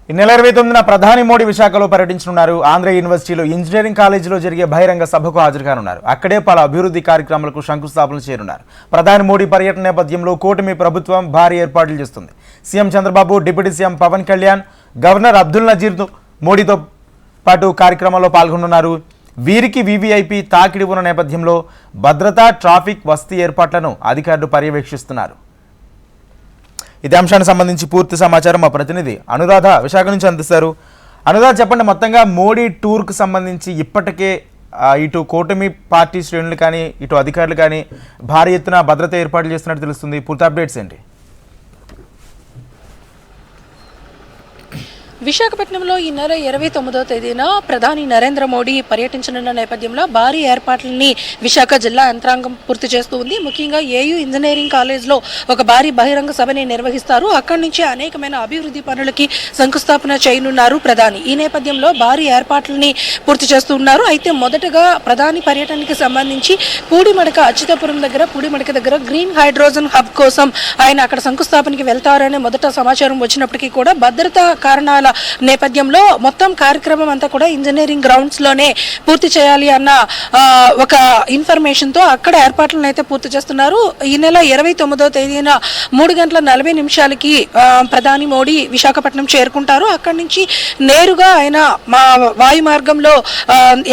ఈ నెల 29న ప్రధాని మోడీ విశాఖలో పర్యటించనున్నారు. ఆంధ్ర యూనివర్సిటీలో ఇంజనీరింగ్ కాలేజీలో జరిగే బహిరంగ సభకు హాజరుకానున్నారు. అక్కడే పలు అభివృద్ధి కార్యక్రమాలకు శంకుస్థాపన చేయనున్నారు. ప్రధాని మోడీ పర్యటన నేపథ్యంలో కూటమి ప్రభుత్వం భారీ ఏర్పాట్లు చేస్తుంది. CM Chandrababu, deputy CM Pawan Kalyan, governor Abdul Nazeer మోడీతో పాటు కార్యక్రమంలో పాల్గొనున్నారు. వీరికి వీవీఐపీ తాకిడి ఉన్న నేపథ్యంలో భద్రత, ట్రాఫిక్, వసతి ఏర్పాట్లను అధికారులు పర్యవేక్షిస్తున్నారు. ఇదే అంశానికి సంబంధించి పూర్తి సమాచారం మా ప్రతినిధి అనురాధ విశాఖ నుంచి అందిస్తారు. అనురాధ, చెప్పండి, మొత్తంగా మోడీ టూర్కు సంబంధించి ఇప్పటికే ఇటు కూటమి పార్టీ శ్రేణులు కానీ ఇటు అధికారులు కానీ భారీ ఎత్తున భద్రత ఏర్పాట్లు చేస్తున్నట్టు తెలుస్తుంది. పూర్తి అప్డేట్స్ ఏంటి? విశాఖపట్నంలో ఈ నెల 29వ తేదీన ప్రధాని నరేంద్ర మోడీ పర్యటించనున్న నేపథ్యంలో భారీ ఏర్పాట్లని విశాఖ జిల్లా యంత్రాంగం పూర్తి చేస్తూ ఉంది. ముఖ్యంగా ఏయూ ఇంజనీరింగ్ కాలేజ్లో ఒక భారీ బహిరంగ సభని నిర్వహిస్తారు. అక్కడి నుంచి అనేకమైన అభివృద్ధి పనులకి శంకుస్థాపన చేయనున్నారు ప్రధాని. ఈ నేపథ్యంలో భారీ ఏర్పాట్లని పూర్తి చేస్తూ ఉన్నారు. అయితే మొదటగా ప్రధాని పర్యటనకి సంబంధించి పూడిమడక అచ్యుతాపురం దగ్గర గ్రీన్ హైడ్రోజన్ హబ్ కోసం ఆయన అక్కడ శంకుస్థాపనకి వెళ్తారనే మొదట సమాచారం వచ్చినప్పటికీ కూడా భద్రతా కారణాల నేపథ్యంలో మొత్తం కార్యక్రమం అంతా కూడా ఇంజనీరింగ్ గ్రౌండ్స్ లోనే పూర్తి చేయాలి అన్న ఒక ఇన్ఫర్మేషన్ తో అక్కడ ఏర్పాట్లను అయితే పూర్తి చేస్తున్నారు. ఈ నెల 29వ తేదీన 3:40 ప్రధాని మోడీ విశాఖపట్నం చేరుకుంటారు. అక్కడి నుంచి నేరుగా ఆయన వాయు మార్గంలో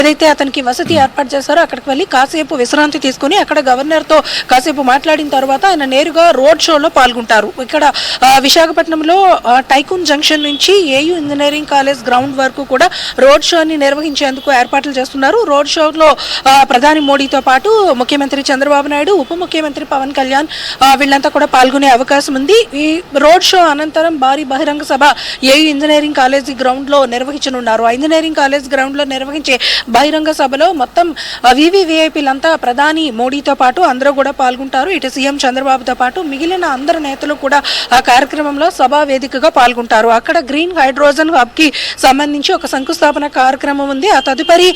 ఏదైతే అతనికి వసతి ఏర్పాటు చేశారో అక్కడికి వెళ్ళి కాసేపు విశ్రాంతి తీసుకుని అక్కడ గవర్నర్ తో కాసేపు మాట్లాడిన తర్వాత ఆయన నేరుగా రోడ్ షోలో పాల్గొంటారు. ఇక్కడ విశాఖపట్నంలో టైకూన్ జంక్షన్ నుంచి ఏయూ ఇంజనీరింగ్ కాలేజ్ గ్రౌండ్ వరకు కూడా రోడ్ షోని నిర్వహించేందుకు ఏర్పాట్లు చేస్తున్నారు. రోడ్ షోలో ప్రధాని మోడీతో పాటు ముఖ్యమంత్రి చంద్రబాబు నాయుడు, ఉప ముఖ్యమంత్రి పవన్ కళ్యాణ్ వీళ్ళంతా కూడా పాల్గొనే అవకాశం ఉంది. ఈ రోడ్ షో అనంతరం భారీ బహిరంగ సభ ఏయూ ఇంజనీరింగ్ కాలేజ్ గ్రౌండ్ లో నిర్వహించనున్నారు. ఆ ఇంజనీరింగ్ కాలేజ్ గ్రౌండ్ లో నిర్వహించే బహిరంగ సభలో మొత్తం వీవీఐపీలంతా ప్రధాని మోడీతో పాటు అందరూ కూడా పాల్గొంటారు. ఇటు సీఎం చంద్రబాబుతో పాటు మిగిలిన అందరు నేతలు కూడా ఆ కార్యక్రమంలో సభా వేదికగా పాల్గొంటారు. అక్కడ గ్రీన్ హైడ్రోజన్ హబ్ కి సంబంధించి ఒక శంకుస్థాపన కార్యక్రమం ఉంది. ఆ తదుపరి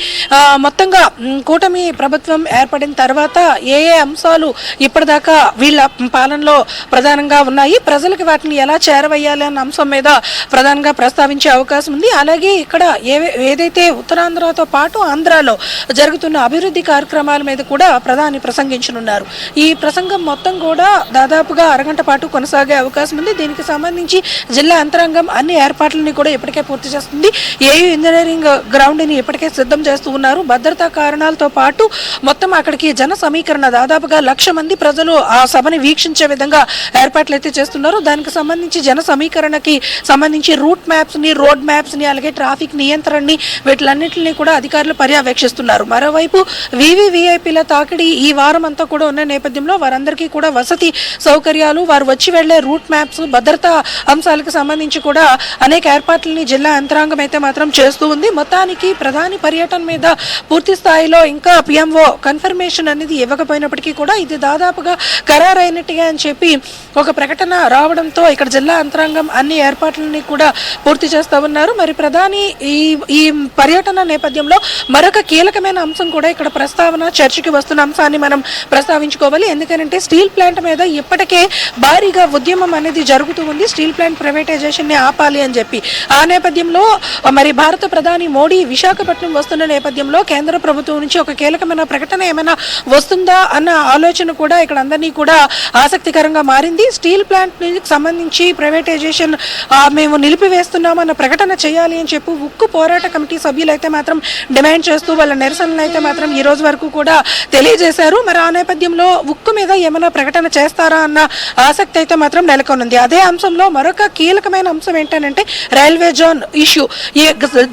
మొత్తంగా కూటమి ప్రభుత్వం ఏర్పడిన తర్వాత ఏ అంశాలు ఇప్పటిదాకా వీళ్ళ పాలనలో ప్రధానంగా ఉన్నాయి, ప్రజలకు వాటిని ఎలా చేరవేయాలి అన్న అంశం మీద ప్రధానంగా ప్రస్తావించే అవకాశం ఉంది. అలాగే ఇక్కడ ఏదైతే ఉత్తరాంధ్రతో పాటు ఆంధ్రాలో జరుగుతున్న అభివృద్ధి కార్యక్రమాల మీద కూడా ప్రధాని ప్రసంగించనున్నారు. ఈ ప్రసంగం మొత్తం కూడా దాదాపుగా అరగంట పాటు కొనసాగే అవకాశం ఉంది. దీనికి సంబంధించి జిల్లా యంత్రాంగం అన్ని ఏర్పాట్లని కూడా ఇప్పటికే పూర్తి చేస్తుంది. ఏయూ ఇంజనీరింగ్ గ్రౌండ్ ని ఇప్పటికే సిద్ధం చేస్తూ ఉన్నారు. భద్రతా కారణాలతో పాటు మొత్తం అక్కడికి జన సమీకరణ దాదాపుగా 1,00,000 మంది ప్రజలు ఆ సభని వీక్షించే విధంగా ఏర్పాట్లు అయితే చేస్తున్నారు. దానికి సంబంధించి జన సమీకరణకి సంబంధించి రూట్ మ్యాప్స్ ని, రోడ్ మ్యాప్స్ ని, అలాగే ట్రాఫిక్ నియంత్రణని వీటిలన్నింటినీ కూడా అధికారులు పర్యవేక్షిస్తున్నారు. మరోవైపు వీవీఐపీల తాకిడి ఈ వారం అంతా కూడా ఉన్న నేపథ్యంలో వారందరికీ కూడా వసతి సౌకర్యాలు, వారు వచ్చి వెళ్లే రూట్ మ్యాప్స్, భద్రతా అంశాలకు సంబంధించి కూడా అనేక ఏర్పాట్లని జిల్లా యంత్రాంగం అయితే మాత్రం చేస్తూ ఉంది. మొత్తానికి ప్రధాని పర్యటన మీద పూర్తి స్థాయిలో ఇంకా పిఎంఓ కన్ఫర్మేషన్ అనేది ఇవ్వకపోయినప్పటికీ కూడా ఇది దాదాపుగా ఖరారైనట్టుగా అని చెప్పి ఒక ప్రకటన రావడంతో ఇక్కడ జిల్లా యంత్రాంగం అన్ని ఏర్పాట్లని కూడా పూర్తి చేస్తూ ఉన్నారు. మరి ప్రధాని ఈ పర్యటన నేపథ్యంలో మరొక కీలకమైన అంశం కూడా ఇక్కడ ప్రస్తావన చర్చకి వస్తున్న అంశాన్ని మనం ప్రస్తావించుకోవాలి. ఎందుకంటే స్టీల్ ప్లాంట్ మీద ఇప్పటికే భారీగా ఉద్యమం అనేది జరుగుతూ ఉంది. స్టీల్ ప్లాంట్ ప్రైవేటైజేషన్ ని ఆపాలి అని చెప్పి ఆ నేపథ్యంలో మరి భారత ప్రధాని మోడీ విశాఖపట్నం వస్తున్న నేపథ్యంలో కేంద్ర ప్రభుత్వం నుంచి ఒక కీలకమైన ప్రకటన ఏమైనా వస్తుందా అన్న ఆలోచన కూడా ఇక్కడ అందరినీ కూడా ఆసక్తికరంగా మారింది. స్టీల్ ప్లాంట్ సంబంధించి ప్రైవేటైజేషన్ మేము నిలిపివేస్తున్నామన్న ప్రకటన చేయాలి అని చెప్పి ఉక్కు పోరాట కమిటీ సభ్యులు అయితే మాత్రం డిమాండ్ చేస్తూ వాళ్ళ నిరసనలు అయితే మాత్రం ఈ రోజు వరకు కూడా తెలియజేశారు. మరి ఆ నేపథ్యంలో ఉక్కు మీద ఏమైనా ప్రకటన చేస్తారా అన్న ఆసక్తి అయితే మాత్రం నెలకొనుంది. అదే అంశంలో మరొక కీలకమైన అంశం ఏంటంటే రైల్వే జోన్ ఇష్యూ. ఈ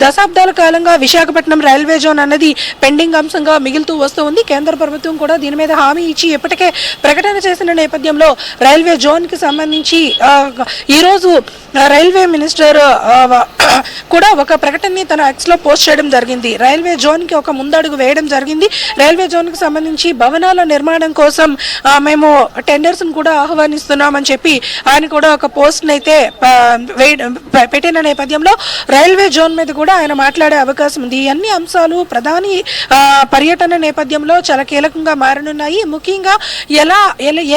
దశాబ్దాల కాలంగా విశాఖపట్నం రైల్వే జోన్ అన్నది పెండింగ్ అంశంగా మిగులుతూ వస్తూ ఉంది. కేంద్ర ప్రభుత్వం కూడా దీని మీద హామీ ఇచ్చి ఇప్పటికే ప్రకటన చేసిన నేపథ్యంలో రైల్వే జోన్ కి సంబంధించి ఈరోజు రైల్వే మినిస్టర్ కూడా ఒక ప్రకటనని తన ఎక్స్ లో పోస్ట్ చేయడం జరిగింది. రైల్వే జోన్ కి ఒక ముందడుగు వేయడం జరిగింది. రైల్వే జోన్ కి సంబంధించి భవనాల నిర్మాణం కోసం మేము టెండర్స్ కూడా ఆహ్వానిస్తున్నామని చెప్పి ఆయన కూడా ఒక పోస్ట్ అయితే పెట్టిన నేపథ్యంలో రైల్వే జోన్ మీద కూడా ఆయన మాట్లాడే అవకాశం ఉంది. ఈ అన్ని అంశాలు ప్రధాని పర్యటన నేపథ్యంలో చాలా కీలకంగా మారనున్నాయి. ముఖ్యంగా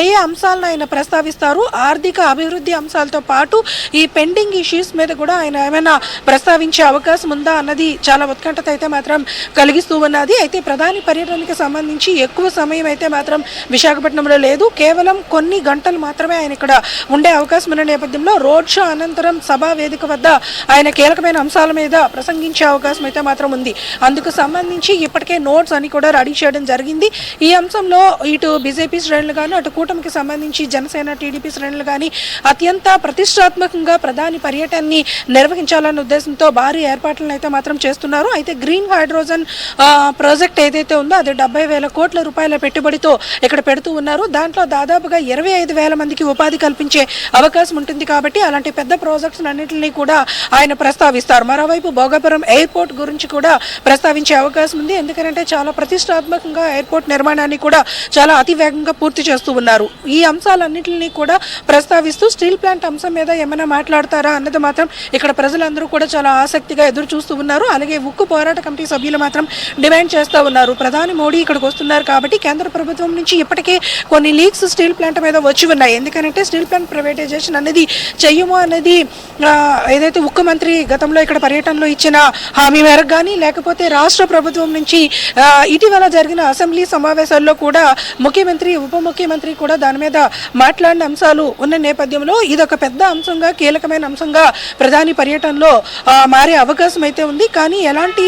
ఏ అంశాలను ఆయన ప్రస్తావిస్తారు, ఆర్థిక అభివృద్ధి అంశాలతో పాటు ఈ పెండింగ్ ఇష్యూస్ మీద కూడా ఆయన ఏమైనా ప్రస్తావించే అవకాశం ఉందా అన్నది చాలా ఉత్కంఠత అయితే మాత్రం కలిగిస్తూ ఉన్నది. అయితే ప్రధాని పర్యటనకి సంబంధించి ఎక్కువ సమయం అయితే మాత్రం విశాఖపట్నంలో లేదు. కేవలం కొన్ని గంటలు మాత్రమే ఆయన ఇక్కడ ఉండే అవకాశం ఉన్న నేపథ్యంలో రోడ్ షో అనంతరం సభా వేదిక వద్ద ఆయన కీలకమైన అంశాల మీద ప్రసంగించే అవకాశం అయితే మాత్రం ఉంది. అందుకు సంబంధించి ఇప్పటికే నోట్స్ అని కూడా రెడీ చేయడం జరిగింది. ఈ అంశంలో ఇటు బీజేపీ శ్రేణులు కానీ అటు కూటమికి సంబంధించి జనసేన టీడీపీ శ్రేణులు కానీ అత్యంత ప్రతిష్టాత్మకంగా ప్రధాని పర్యటనని నిర్వహించాలన్న ఉద్దేశంతో భారీ ఏర్పాట్లను అయితే మాత్రం చేస్తున్నారు. అయితే గ్రీన్ హైడ్రోజన్ ప్రాజెక్ట్ ఏదైతే ఉందో అది 70,000 కోట్ల రూపాయల పెట్టుబడితో ఇక్కడ పెడుతూ ఉన్నారు. దాంట్లో దాదాపుగా 25,000 మందికి ఉపాధి కల్పించే అవకాశం ఉంటుంది. కాబట్టి అలాంటి పెద్ద ప్రాజెక్ట్స్ అన్నింటినీ కూడా ఆయన ప్రస్తావిస్తారు. మరోవైపు భోగాపురం ఎయిర్పోర్ట్ గురించి కూడా ప్రస్తావించే అవకాశం ఉంది. ఎందుకంటే చాలా ప్రతిష్టాత్మకంగా ఎయిర్పోర్ట్ నిర్మాణాన్ని కూడా చాలా అతి వేగంగా పూర్తి చేస్తూ ఉన్నారు. ఈ అంశాలన్నింటినీ కూడా ప్రస్తావిస్తూ స్టీల్ ప్లాంట్ అంశం మీద ఏమైనా మాట్లాడతారా అన్నది మాత్రం ఇక్కడ ప్రజలందరూ కూడా చాలా ఆసక్తిగా ఎదురు చూస్తూ ఉన్నారు. అలాగే ఉక్కు పోరాట కమిటీ సభ్యులు మాత్రం డిమాండ్ చేస్తూ ఉన్నారు. ప్రధాని మోడీ ఇక్కడికి వస్తున్నారు కాబట్టి కేంద్ర ప్రభుత్వం నుంచి ఇప్పటికే కొన్ని లీక్స్ స్టీల్ ప్లాంట్ మీద వచ్చి ఉన్నాయి. ఎందుకంటే స్టీల్ ప్లాంట్ ప్రైవేటైజేషన్ అనేది చెయ్యము అనేది ఏదైతే ఉక్కు మంత్రి గతంలో ఇక్కడ పర్యటనలో ఇచ్చిన హామీ మేరకు కానీ లేకపోతే రాష్ట్ర ప్రభుత్వం నుంచి ఇటీవల జరిగిన అసెంబ్లీ సమావేశాల్లో కూడా ముఖ్యమంత్రి ఉప ముఖ్యమంత్రి కూడా దాని మీద మాట్లాడిన అంశాలు ఉన్న నేపథ్యంలో ఇదొక పెద్ద అంశంగా కీలకమైన అంశంగా ప్రధాని పర్యటనలో మారే అవకాశం అయితే ఉంది. కానీ ఎలాంటి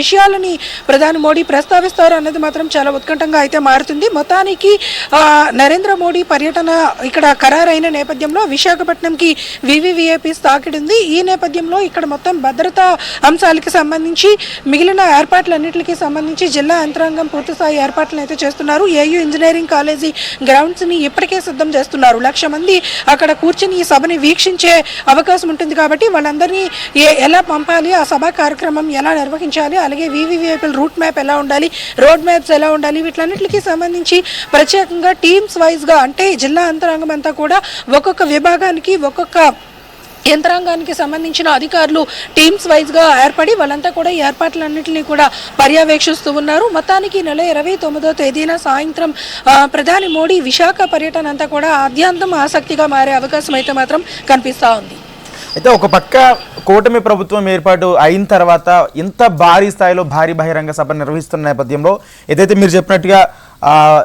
విషయాలని ప్రధాని మోడీ ప్రస్తావిస్తారు అన్నది మాత్రం చాలా ఉత్కంఠంగా అయితే మారుతుంది. మొత్తానికి నరేంద్ర మోడీ పర్యటన ఇక్కడ ఖరారైన నేపథ్యంలో విశాఖపట్నంకి వివివిఐపీస్ తాకిడింది. ఈ నేపథ్యంలో ఇక్కడ మొత్తం భద్రతా అంశాలకి సంబంధించి మిగిలిన ఏర్పాట్లన్నింటికి సంబంధించి జిల్లా యంత్రాంగం పూర్తిస్థాయి ఏర్పాట్లను అయితే చేస్తున్నారు. ఏయూ ఇంజనీరింగ్ కాలేజీ గ్రౌండ్స్ ని ఇప్పటికే సిద్ధం చేస్తున్నారు. 1,00,000 మంది అక్కడ కూర్చుని ఈ సభని వీక్షించే అవకాశం ఉంటుంది. కాబట్టి వాళ్ళందరినీ ఎలా పంపాలి, ఆ సభా కార్యక్రమం ఎలా నిర్వహించాలి, అలాగే వివివిఐపీల రూట్ మ్యాప్ ఎలా ఉండాలి, రోడ్ మ్యాప్స్ ఎలా ఉండాలి, వీటిలన్నింటికి సంబంధించి ప్రత్యేకంగా టీమ్స్ వైజ్ గా అంటే జిల్లా యంత్రాంగం అంతా కూడా ఒక్కొక్క విభాగానికి ఒక్కొక్క యంత్రాంగానికి సంబంధించిన అధికారులు టీమ్స్ వైజ్ గా ఏర్పడి వాళ్ళంతా కూడా ఈ ఏర్పాట్లన్నింటినీ కూడా పర్యవేక్షిస్తూ ఉన్నారు. మొత్తానికి నెల 29వ తేదీన సాయంత్రం ప్రధాని మోడీ విశాఖ పర్యటన అంతా కూడా ఆద్యంతం ఆసక్తిగా మారే అవకాశం అయితే మాత్రం కనిపిస్తూ ఉంది. అయితే ఒక పక్క కూటమి ప్రభుత్వం ఏర్పాటు అయిన తర్వాత ఇంత భారీ స్థాయిలో భారీ బహిరంగ సభ నిర్వహిస్తున్న నేపథ్యంలో ఏదైతే మీరు చెప్పినట్టుగా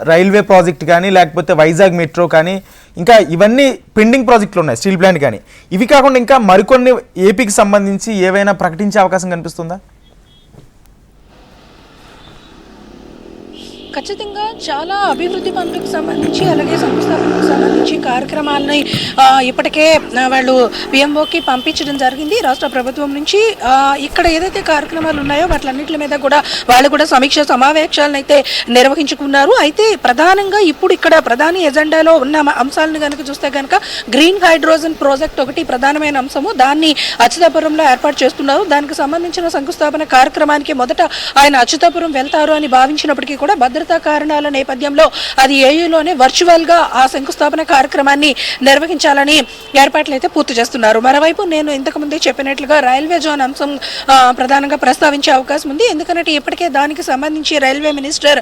రైల్వే ప్రాజెక్ట్ కానీ లేకపోతే వైజాగ్ మెట్రో కానీ ఇంకా ఇవన్నీ పెండింగ్ ప్రాజెక్టులు ఉన్నాయి, స్టీల్ ప్లాంట్ కానీ, ఇవి కాకుండా ఇంకా మరికొన్ని ఏపీకి సంబంధించి ఏవైనా ప్రకటించే అవకాశం కనిపిస్తుందా? ఖచ్చితంగా చాలా అభివృద్ధి పనులకు సంబంధించి అలాగే సంస్థాపనకు సంబంధించి కార్యక్రమాలని ఇప్పటికే వాళ్ళు పిఎంఓకి పంపించడం జరిగింది రాష్ట్ర ప్రభుత్వం నుంచి. ఇక్కడ ఏదైతే కార్యక్రమాలు ఉన్నాయో వాటిలన్నింటి మీద కూడా వాళ్ళు కూడా సమీక్ష సమావేశాలను అయితే నిర్వహించుకున్నారు. అయితే ప్రధానంగా ఇప్పుడు ఇక్కడ ప్రధాని ఎజెండాలో ఉన్న అంశాలను కనుక చూస్తే కనుక గ్రీన్ హైడ్రోజన్ ప్రాజెక్ట్ ఒకటి ప్రధానమైన అంశము. దాన్ని అచ్యుతాపురంలో ఏర్పాటు చేస్తున్నారు. దానికి సంబంధించిన శంకుస్థాపన కార్యక్రమానికి మొదట ఆయన అచ్యుతాపురం వెళ్తారు అని భావించినప్పటికీ కూడా భద్రతా కారణాల నేపథ్యంలో అది ఏయూలోనే వర్చువల్ గా ఆ శంకుస్థాపన కార్యక్రమాన్ని నిర్వహించాలని ఏర్పాట్లు అయితే పూర్తి చేస్తున్నారు. మరోవైపు నేను ఇంతకు ముందే చెప్పినట్లుగా రైల్వే జోన్ అంశం ప్రధానంగా ప్రస్తావించే అవకాశం ఉంది. ఎందుకంటే ఇప్పటికే దానికి సంబంధించి రైల్వే మినిస్టర్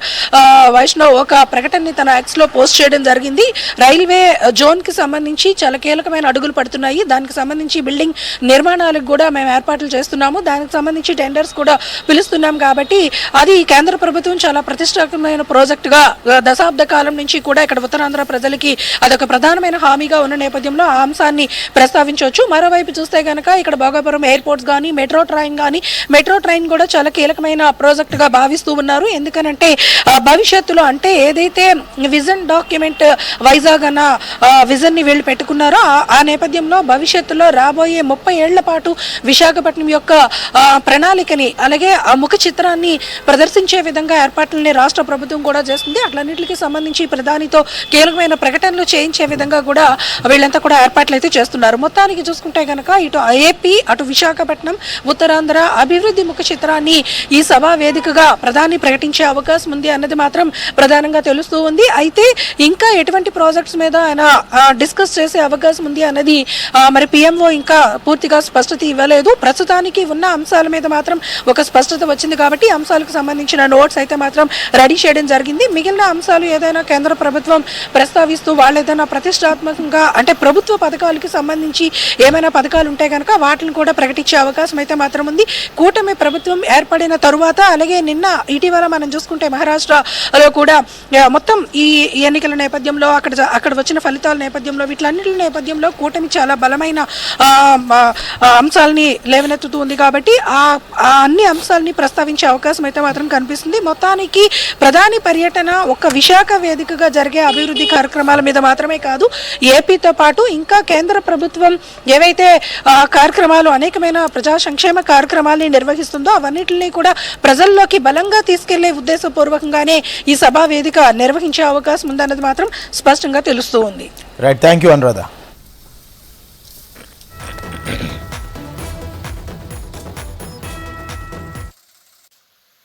వైష్ణవ్ ఒక ప్రకటనని తన ఎక్స్ లో పోస్ట్ చేయడం జరిగింది. రైల్వే జోన్ కి సంబంధించి చాలా కీలకమైన అడుగులు పడుతున్నాయి. దానికి సంబంధించి బిల్డింగ్ నిర్మాణాలకు కూడా మేము ఏర్పాట్లు చేస్తున్నాము. దానికి సంబంధించి టెండర్స్ కూడా పిలుస్తున్నాం. కాబట్టి అది కేంద్ర ప్రభుత్వం చాలా ప్రతిష్టాత్మకమైన ప్రాజెక్ట్ గా దశాబ్ద కాలం నుంచి కూడా ఇక్కడ ఉత్తరాంధ్ర ప్రజలకి అదొక ప్రధానమైన హామీగా ఉన్న నేపథ్యంలో ఆ అంశాన్ని ప్రస్తావించవచ్చు. మరోవైపు చూస్తే కనుక ఇక్కడ భోగాపురం ఎయిర్పోర్ట్స్ కానీ మెట్రో ట్రైన్ కూడా చాలా కీలకమైన ప్రాజెక్ట్ గా భావిస్తూ ఉన్నారు. ఎందుకనంటే భవిష్యత్తులో అంటే ఏదైతే విజన్ డాక్యుమెంట్ వైజాగ్ అన్న విజన్ ని వీళ్ళు పెట్టుకున్నారో ఆ నేపథ్యంలో భవిష్యత్తులో రాబోయే 30 ఏళ్ల పాటు విశాఖపట్నం యొక్క ప్రణాళికని అలాగే ఆ ముఖ చిత్రాన్ని ప్రదర్శించే విధంగా ఏర్పాట్లని రాష్ట్ర ప్రభుత్వం కూడా చేస్తుంది. అట్లన్నింటికి సంబంధించి ప్రధానితో కీలకమైన ప్రకటనలు చేయించే విధంగా కూడా వీళ్ళంతా కూడా ఏర్పాట్లు అయితే చేస్తున్నారు. మొత్తానికి చూసుకుంటే కనుక ఇటు ఏపీ, అటు విశాఖపట్నం, ఉత్తరాంధ్ర అభివృద్ధి ముఖ చిత్రాన్ని ఈ సభా వేదికగా ప్రధాని ప్రకటించే అవకాశం ఉంది అన్నది మాత్రం ప్రధానంగా తెలుస్తూ ఉంది. అయితే ఇంకా ఎటువంటి ప్రాజెక్ట్స్ మీద ఆయన డిస్కస్ చేసే అవకాశం ఉంది అన్నది మరి పిఎంఓ ఇంకా పూర్తిగా స్పష్టత ఇవ్వలేదు. ప్రస్తుతానికి ఉన్న అంశాల మీద మాత్రం ఒక స్పష్టత వచ్చింది కాబట్టి అంశాలకు సంబంధించిన నోట్స్ అయితే మాత్రం రెడీ చేయడం జరిగింది. మిగిలిన అంశాలు ఏదైనా కేంద్ర ప్రభుత్వం ప్రస్తావిస్తూ వాళ్ళు ఏదైనా ప్రతిష్టాత్మకంగా అంటే ప్రభుత్వ పథకాలకు సంబంధించి ఏమైనా పథకాలు ఉంటే కనుక వాటిని కూడా ప్రకటించే అవకాశం అయితే మాత్రం ఉంది. కూటమి ప్రభుత్వం ఏర్పడిన తరువాత అలాగే నిన్న ఇటీవల మనం చూసుకుంటే మహారాష్ట్రలో కూడా మొత్తం ఈ ఎన్నికల నేపథ్యంలో అక్కడ వచ్చిన ఫలితాల నేపథ్యంలో వీటిలన్నిటి నేపథ్యంలో కూటమి చాలా బలమైన అంశాలని లేవనెత్తుతూ ఉంది కాబట్టి ఆ అన్ని అంశాలని ప్రస్తావించే అవకాశం అయితే మాత్రం కనిపిస్తుంది. మొత్తానికి ప్రధాని పర్యటన ఒక్క విశాఖ వేదికగా జరిగే అభివృద్ధి కార్యక్రమాల మీద మాత్రమే కాదు, ఏపీతో పాటు ఇంకా కేంద్ర ప్రభుత్వం ఏవైతే కార్యక్రమాలు అనేకమైన ప్రజా సంక్షేమ కార్యక్రమాలని నిర్వహిస్తుందో అవన్నిటిని కూడా ప్రజల్లోకి బలంగా తీసుకెళ్లే ఉద్దేశపూర్వకంగానే ఈ సభా వేదిక నిర్వహించే అవకాశం ఉందన్నది మాత్రం స్పష్టంగా తెలుస్తూ ఉంది. Right, thank you Anuradha.